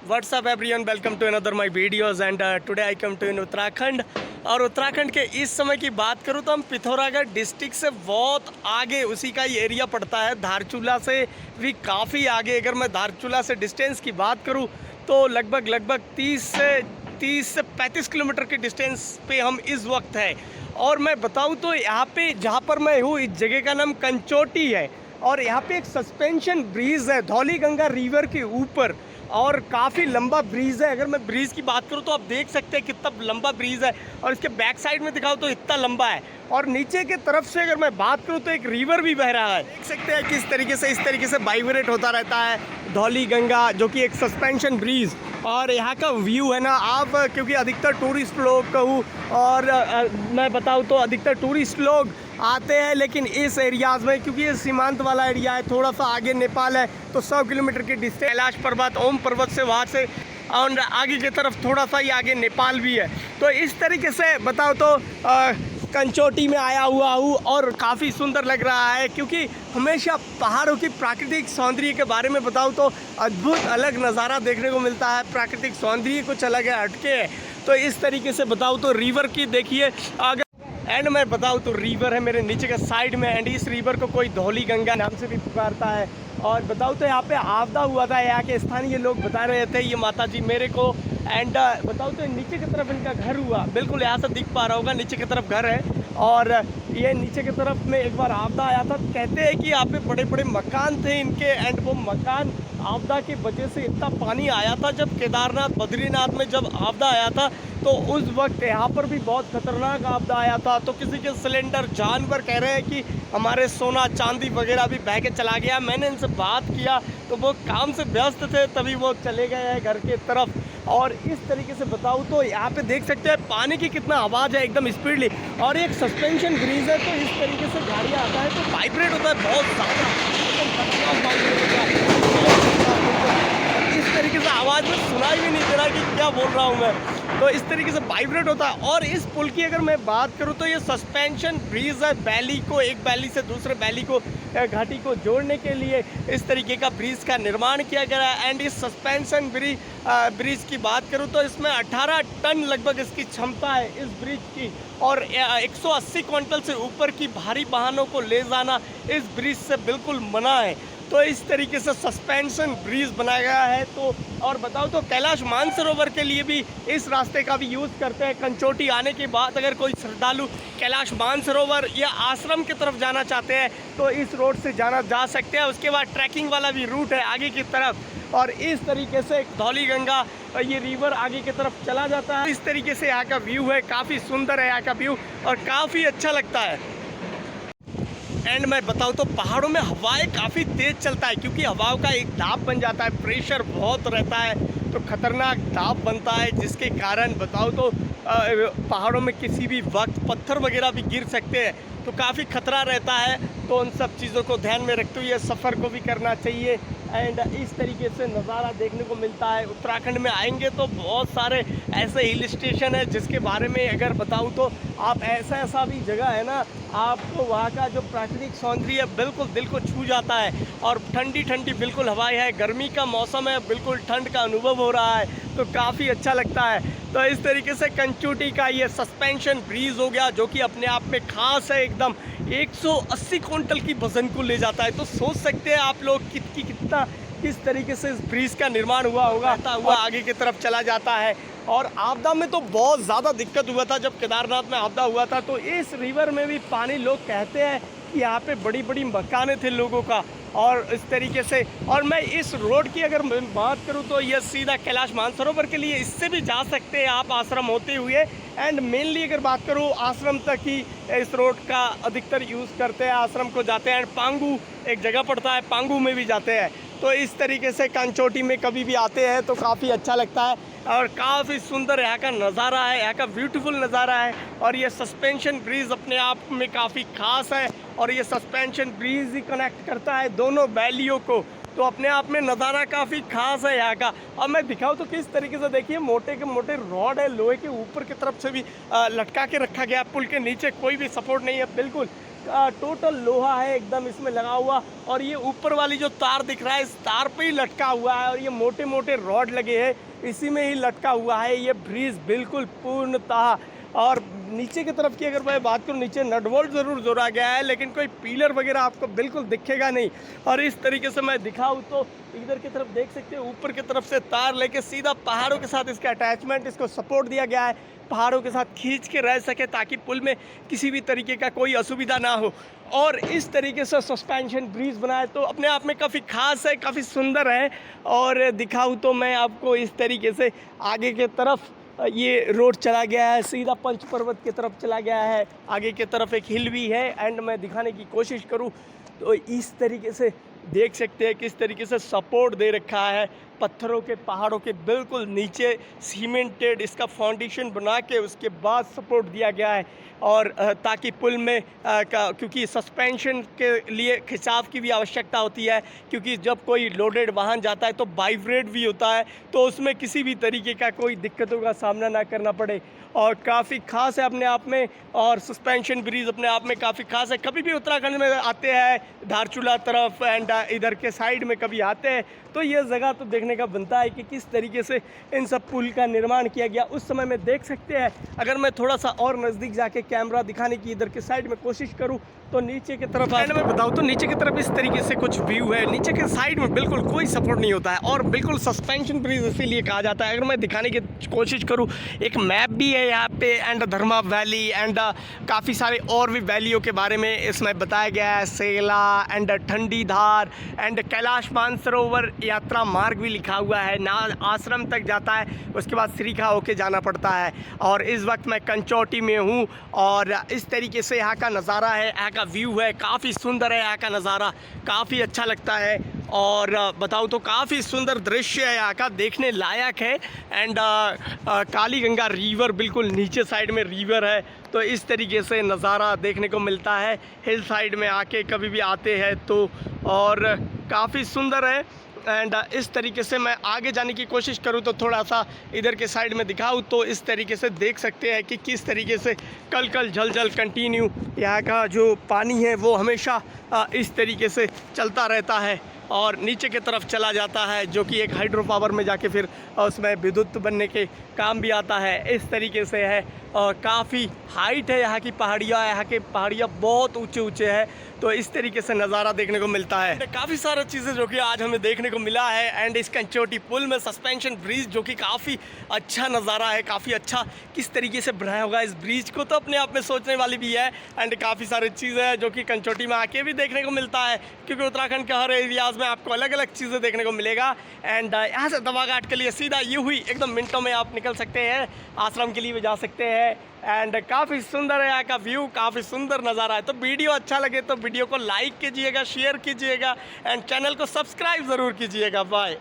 What's up everyone, welcome to another my videos and today I come to in Uttarakhand. और उत्तराखंड के इस समय की बात करूँ तो हम पिथौरागढ़ डिस्ट्रिक्ट से बहुत आगे उसी का ही एरिया पड़ता है। धारचूला से भी काफ़ी आगे। अगर मैं धारचूला से डिस्टेंस की बात करूँ तो लगभग 30 से 35 किलोमीटर के डिस्टेंस पे हम इस वक्त है। और मैं बताऊँ तो यहाँ पे जहाँ पर मैं हूँ इस जगह का नाम कंचोटी है और यहाँ पे एक सस्पेंशन ब्रिज है धौली गंगा रिवर के ऊपर और काफ़ी लंबा ब्रिज है। अगर मैं ब्रिज की बात करूँ तो आप देख सकते हैं कितना लंबा ब्रिज है और इसके बैक साइड में दिखाओ तो इतना लंबा है। और नीचे की तरफ से अगर मैं बात करूँ तो एक रिवर भी बह रहा है। देख सकते हैं किस तरीके से इस तरीके से वाइब्रेट होता रहता है धौली गंगा, जो कि एक सस्पेंशन ब्रिज। और यहाँ का व्यू है ना आप, क्योंकि अधिकतर टूरिस्ट लोग कहूँ और मैं बताऊँ तो अधिकतर टूरिस्ट लोग आते हैं, लेकिन इस एरियाज़ में क्योंकि ये सीमांत वाला एरिया है, थोड़ा सा आगे नेपाल है तो 100 किलोमीटर की डिस्टेंस कैलाश पर्वत, ओम पर्वत से वहाँ से और आगे की तरफ थोड़ा सा ही आगे नेपाल भी है। तो इस तरीके से बताओ तो कंचोटी में आया हुआ हूँ और काफ़ी सुंदर लग रहा है, क्योंकि हमेशा पहाड़ों की प्राकृतिक सौंदर्य के बारे में बताऊँ तो अद्भुत अलग नज़ारा देखने को मिलता है। प्राकृतिक सौंदर्य कुछ अलग है, हटके है। तो इस तरीके से बताऊँ तो रिवर की देखिए अगर एंड मैं बताऊँ तो रिवर है मेरे नीचे के साइड में एंड इस रिवर को कोई धौली गंगा नाम से भी पुकारता है। और बताऊँ तो यहाँ पे आपदा हुआ था, यहाँ के स्थानीय लोग बता रहे थे ये माता जी मेरे को। एंड बताऊँ तो नीचे की तरफ इनका घर हुआ, बिल्कुल यहाँ से दिख पा रहा होगा नीचे की तरफ घर है। और ये नीचे की तरफ में एक बार आपदा आया था, कहते हैं कि यहाँ पे बड़े बड़े मकान थे इनके एंड वो मकान आपदा की वजह से इतना पानी आया था। जब केदारनाथ बद्रीनाथ में जब आपदा आया था तो उस वक्त यहाँ पर भी बहुत खतरनाक आपदा आया था। तो किसी के सिलेंडर जानवर कह रहे हैं कि हमारे सोना चांदी वगैरह भी बह के चला गया। मैंने इनसे बात किया तो वो काम से व्यस्त थे, तभी वो चले गए हैं घर के तरफ। और इस तरीके से बताऊँ तो यहाँ पे देख सकते हैं पानी की कितना आवाज़ है एकदम स्पीडली। और एक सस्पेंशन ब्रिज है तो इस तरीके से गाड़ियाँ आता है तो वाइब्रेट होता है बहुत ज़्यादा, इस तरीके से आवाज़ में सुनाई भी नहीं दे रहा कि क्या बोल रहा हूँ मैं। तो इस तरीके से वाइब्रेट होता है। और इस पुल की अगर मैं बात करूँ तो ये सस्पेंशन ब्रिज है, वैली को एक वैली से दूसरे वैली को घाटी को जोड़ने के लिए इस तरीके का ब्रिज का निर्माण किया गया है। एंड इस सस्पेंशन ब्रिज की बात करूँ तो इसमें 18 टन लगभग इसकी क्षमता है इस ब्रिज की। और 180 क्विंटल से ऊपर की भारी वाहनों को ले जाना इस ब्रिज से बिल्कुल मना है। तो इस तरीके से सस्पेंशन ब्रिज बनाया गया है। तो और बताओ तो कैलाश मानसरोवर के लिए भी इस रास्ते का भी यूज़ करते हैं। कंचोटी आने के बाद अगर कोई श्रद्धालु कैलाश मानसरोवर या आश्रम की तरफ जाना चाहते हैं तो इस रोड से जा सकते हैं। उसके बाद ट्रैकिंग वाला भी रूट है आगे की तरफ। और इस तरीके से धौली गंगा ये रिवर आगे की तरफ चला जाता है। इस तरीके से यहाँ का व्यू है, काफ़ी सुंदर है यहाँ का व्यू और काफ़ी अच्छा लगता है। एंड मैं बताऊँ तो पहाड़ों में हवाएं काफ़ी तेज़ चलता है, क्योंकि हवाओं का एक दाब बन जाता है, प्रेशर बहुत रहता है तो खतरनाक दाब बनता है, जिसके कारण बताऊँ तो पहाड़ों में किसी भी वक्त पत्थर वगैरह भी गिर सकते हैं तो काफ़ी खतरा रहता है। तो उन सब चीज़ों को ध्यान में रखते हुए सफ़र को भी करना चाहिए। एंड इस तरीके से नज़ारा देखने को मिलता है। उत्तराखंड में आएंगे तो बहुत सारे ऐसे हिल स्टेशन है जिसके बारे में अगर बताऊं तो आप ऐसा भी जगह है ना, आपको वहाँ का जो प्राकृतिक सौंदर्य बिल्कुल दिल को छू जाता है। और ठंडी ठंडी बिल्कुल हवाएं है, गर्मी का मौसम है, बिल्कुल ठंड का अनुभव हो रहा है तो काफ़ी अच्छा लगता है। तो इस तरीके से कंचोटी का ये सस्पेंशन ब्रिज हो गया, जो कि अपने आप में खास है एकदम। 180 क्विंटल की वजन को ले जाता है। तो सोच सकते हैं आप लोग किस तरीके से इस ब्रिज का निर्माण हुआ होगा। हुआ आगे की तरफ चला जाता है। और आपदा में तो बहुत ज़्यादा दिक्कत हुआ था, जब केदारनाथ में आपदा हुआ था तो इस रिवर में भी पानी, लोग कहते हैं कि यहाँ पे बड़ी बड़ी मकानें थे लोगों का। और इस तरीके से और मैं इस रोड की अगर बात करूँ तो यह सीधा कैलाश मानसरोवर के लिए इससे भी जा सकते हैं आप आश्रम होते हुए। एंड मेनली अगर बात करूँ आश्रम तक ही इस रोड का अधिकतर यूज़ करते हैं, आश्रम को जाते हैं। एंड पांगू एक जगह पड़ता है, पांगू में भी जाते हैं। तो इस तरीके से कंचोटी में कभी भी आते हैं तो काफ़ी अच्छा लगता है और काफ़ी सुंदर यहाँ का नज़ारा है, यहाँ का ब्यूटीफुल नज़ारा है। और ये सस्पेंशन ब्रिज अपने आप में काफ़ी खास है और ये सस्पेंशन ब्रिज ही कनेक्ट करता है दोनों वैलियों को। तो अपने आप में नज़ारा काफ़ी खास है यहाँ का। अब मैं दिखाऊँ तो किस तरीके से देखिए मोटे के मोटे रॉड है, लोहे के ऊपर की तरफ से भी लटका के रखा गया। पुल के नीचे कोई भी सपोर्ट नहीं है, बिल्कुल टोटल लोहा है एकदम इसमें लगा हुआ, और ये ऊपर वाली जो तार दिख रहा है इस तार पे ही लटका हुआ है, और ये मोटे मोटे रॉड लगे हैं इसी में ही लटका हुआ है ये ब्रिज बिल्कुल पूर्णतः। और नीचे की तरफ की अगर मैं बात करूँ, नीचे नट बोल्ट ज़रूर जोड़ा गया है लेकिन कोई पिलर वगैरह आपको बिल्कुल दिखेगा नहीं। और इस तरीके से मैं दिखाऊँ तो इधर की तरफ देख सकते हो, ऊपर की तरफ से तार लेके सीधा पहाड़ों के साथ इसका अटैचमेंट, इसको सपोर्ट दिया गया है, पहाड़ों के साथ खींच के रह सके ताकि पुल में किसी भी तरीके का कोई असुविधा ना हो। और इस तरीके से सस्पेंशन ब्रिज बनाए तो अपने आप में काफ़ी खास है, काफ़ी सुंदर है। और दिखाऊँ तो मैं आपको इस तरीके से आगे के तरफ ये रोड चला गया है, सीधा पंच पर्वत की तरफ चला गया है, आगे की तरफ एक हिल भी है। एंड मैं दिखाने की कोशिश करूँ तो इस तरीके से देख सकते हैं किस तरीके से सपोर्ट दे रखा है पत्थरों के, पहाड़ों के बिल्कुल नीचे सीमेंटेड इसका फाउंडेशन बना के उसके बाद सपोर्ट दिया गया है। और ताकि पुल में क्योंकि सस्पेंशन के लिए खिंचाव की भी आवश्यकता होती है, क्योंकि जब कोई लोडेड वाहन जाता है तो वाइब्रेट भी होता है, तो उसमें किसी भी तरीके का कोई दिक्कतों का सामना ना करना पड़े। और काफ़ी खास है अपने आप में, और सस्पेंशन ब्रिज अपने आप में काफ़ी खास है। कभी भी उत्तराखंड में आते हैं धारचूला तरफ एंड इधर के साइड में कभी आते हैं तो ये जगह तो देखने का बनता है कि किस तरीके से इन सब पुल का निर्माण किया गया उस समय में देख सकते हैं। अगर मैं थोड़ा सा और नज़दीक जाके कैमरा दिखाने की इधर के साइड में कोशिश करूं तो नीचे की तरफ एंड मैं बताऊं तो नीचे की तरफ इस तरीके से कुछ व्यू है। नीचे के साइड में बिल्कुल कोई सपोर्ट नहीं होता है और बिल्कुल सस्पेंशन ब्रिज इसीलिए कहा जाता है। अगर मैं दिखाने की कोशिश करूं, एक मैप भी है यहाँ पे एंड धर्मा वैली एंड काफ़ी सारे और भी वैलियों के बारे में इसमें बताया गया है। सेला एंड ठंडी धार एंड कैलाश मानसरोवर यात्रा मार्ग भी लिखा हुआ है, नाल आश्रम तक जाता है, उसके बाद श्रीखा होके जाना पड़ता है। और इस वक्त मैं कंचौटी में हूँ और इस तरीके से यहाँ का नज़ारा है, यहाँ का व्यू है, काफ़ी सुंदर है यहाँ का नज़ारा, काफ़ी अच्छा लगता है। और बताऊँ तो काफ़ी सुंदर दृश्य है यहाँ का, देखने लायक है। एंड काली गंगा रिवर बिल्कुल नीचे साइड में रिवर है, तो इस तरीके से नज़ारा देखने को मिलता है हिल साइड में आके कभी भी आते हैं तो, और काफ़ी सुंदर है। एंड इस तरीके से मैं आगे जाने की कोशिश करूं तो थोड़ा सा इधर के साइड में दिखाऊं तो इस तरीके से देख सकते हैं कि किस तरीके से कल कल झल झल कंटिन्यू यहाँ का जो पानी है वो हमेशा इस तरीके से चलता रहता है और नीचे की तरफ चला जाता है, जो कि एक हाइड्रो पावर में जाके फिर उसमें विद्युत बनने के काम भी आता है। इस तरीके से है और काफ़ी हाइट है यहाँ की पहाड़ियाँ, यहाँ के पहाड़ियाँ बहुत ऊंचे ऊंचे हैं, तो इस तरीके से नज़ारा देखने को मिलता है। काफ़ी सारी चीज़ें जो कि आज हमें देखने को मिला है। एंड इस कंचोटी पुल में सस्पेंशन ब्रिज जो कि काफ़ी अच्छा नज़ारा है, काफ़ी अच्छा किस तरीके से बनाया होगा इस ब्रिज को, तो अपने आप में सोचने वाली भी है। एंड काफ़ी सारी चीज़ें हैं जो कि कंचोटी में आके भी देखने को मिलता है, क्योंकि उत्तराखंड के हर एरियाज़ में आपको अलग अलग चीज़ें देखने को मिलेगा। एंड यहाँ से दवाघाट के लिए सीधा ये हुई एकदम मिनटों में आप निकल सकते हैं, आश्रम के लिए भी जा सकते हैं। एंड काफ़ी सुंदर है यहाँ का व्यू, काफ़ी सुंदर नज़ारा है। तो वीडियो अच्छा लगे तो वीडियो को लाइक कीजिएगा, शेयर कीजिएगा एंड चैनल को सब्सक्राइब ज़रूर कीजिएगा। बाय।